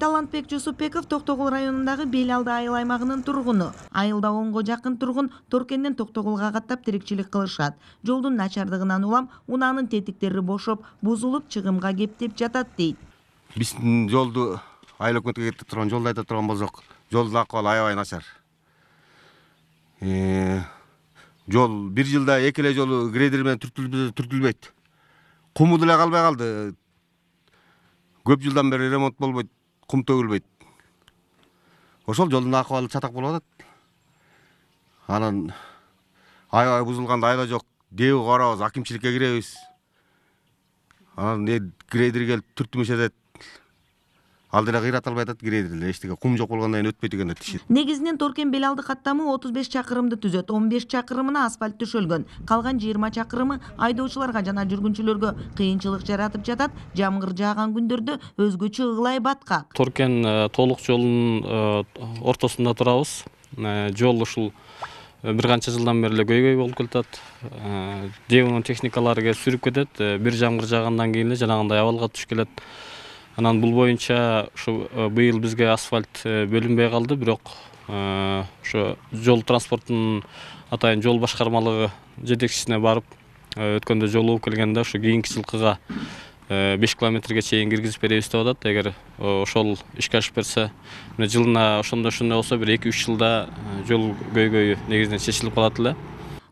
Талантбек Жусупбеков Токтогул районундагы Белалды айыл аймагынын тургуну. Айылда 10го жакын тургун Торкенден Токтогулга каттап тирикчилик кылышат. Жолдун начардыгынан улам унаанын тетиктери бошоп, бузулуп чыгымга кептеп жатат дейт. Биздин жолду айыл өкмөтүгө кетип турган жолду айта турган болсок, жолдун акыбалы аябай начар. Жол бир жылда эки эле жолу грейдер менен түртүлбөйт. Куму деле калбай калды. Көп жылдан бери ремонт болбойт, кум төгүлбөйт. Ошол жолдун акыбалы чатак болуп атат. Анан аябай бузулганда айла жок, деби карабыз, акимчиликке киребиз. Анан грейдер келип түртүмүш этет. Ал деле кыйрата албай атат грейдер эле, эчтеке кум жок болгондон кийин өтпөйт экен тишит. Негизинен Торкен Белалды каттамы 35 чакырымды түзөт. 15 чакырымына асфальт төшөлгөн. Калган 20 чакырымы айдоочуларга жана жүргүнчүлөргө кыйынчылык жаратып жатат. Жамгыр жааган күндөрдө өзгөчө ылай баткак. Торкен толук жолунун ортосунда турабыз. Жол ушул бир канча жылдан бери эле көйгөй болуп келатат. Девонун техникалары келип сүрүп кетет. Бир жамгыр жаагандан кийин эле жанагындай абалга түшүп келет. Анан бул боюнча ушу быйыл бизге асфальт бөлүнбөй калды, бирок ошо жол транспортунун атайын жол башкармалыгы жетекчисине барып, өткөндө жол болуп келгенде ушу кийинки жылкыга 5 километрге чейин киргизип беребиз деп атат. Эгер ошол ишке ашып берсе, жылына ошондой болсо бир 2-3 жылда жол көйгөйү негизинен чечилип калат эле.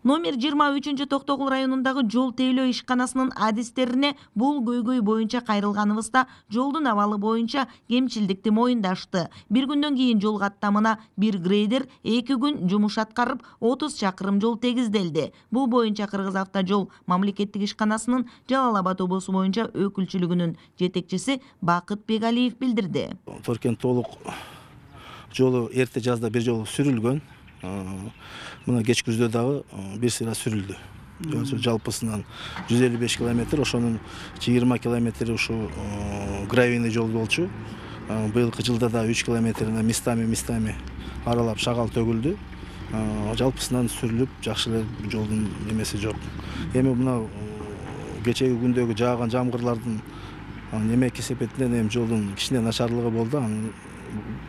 Номер 23 Токтогул районундагы жол тейлөө ишканасынын адистерине бул көйгөй боюнча кайрылганыбызда жолдун абалы боюнча кемчилдикти моюндашты. Бир күндөн кийин жол каттамына бир грейдер 2 күн жумуш аткарып 30 чакырым жол тегизделди. Бул боюнча Кыргыз автожол мамлекеттик ишканасынын Жалал Абад облусу боюнча өкүлчүлүгүнүн жетекчиси Бакыт Бегалиев билдирди. Торкен толук жолу эрте жазда бир жолу сүрүлгөн. Мына кеч күздө дагы бир сыйра сүрүлдү. Жалпысынан 155 километр, ошонун 20 километри ушу гравийный жол болчу. Быйылкы жылда да 3 километрине местами аралап шагал төгүлдү. Жалпысынан сүрүлүп, жакшы эле жолдун немеси жок. Эми мына кечеги күндөгү жааган жамгырлардын неме кесепетинен жолдун кичине начарлыгы болду, аны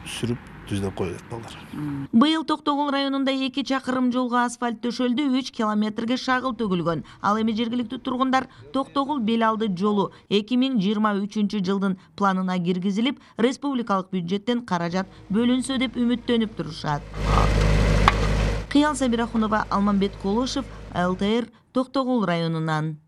сүрүп түздөп коюлат балдар. Быйыл Токтогул районунда 2 чакырым жолго асфальт төшөлдү, 3 километрге шагыл төгүлгөн. Ал эми жергиликтүү тургундар Токтогул Белалды жолу 2023 жылдын планына киргизилип, республикалык бюджеттен каражат бөлүнсө деп үмүттөнүп турушат. Кыял Сабирахунова, Алмамбет Колошев, ЛТР, Токтогул районунан.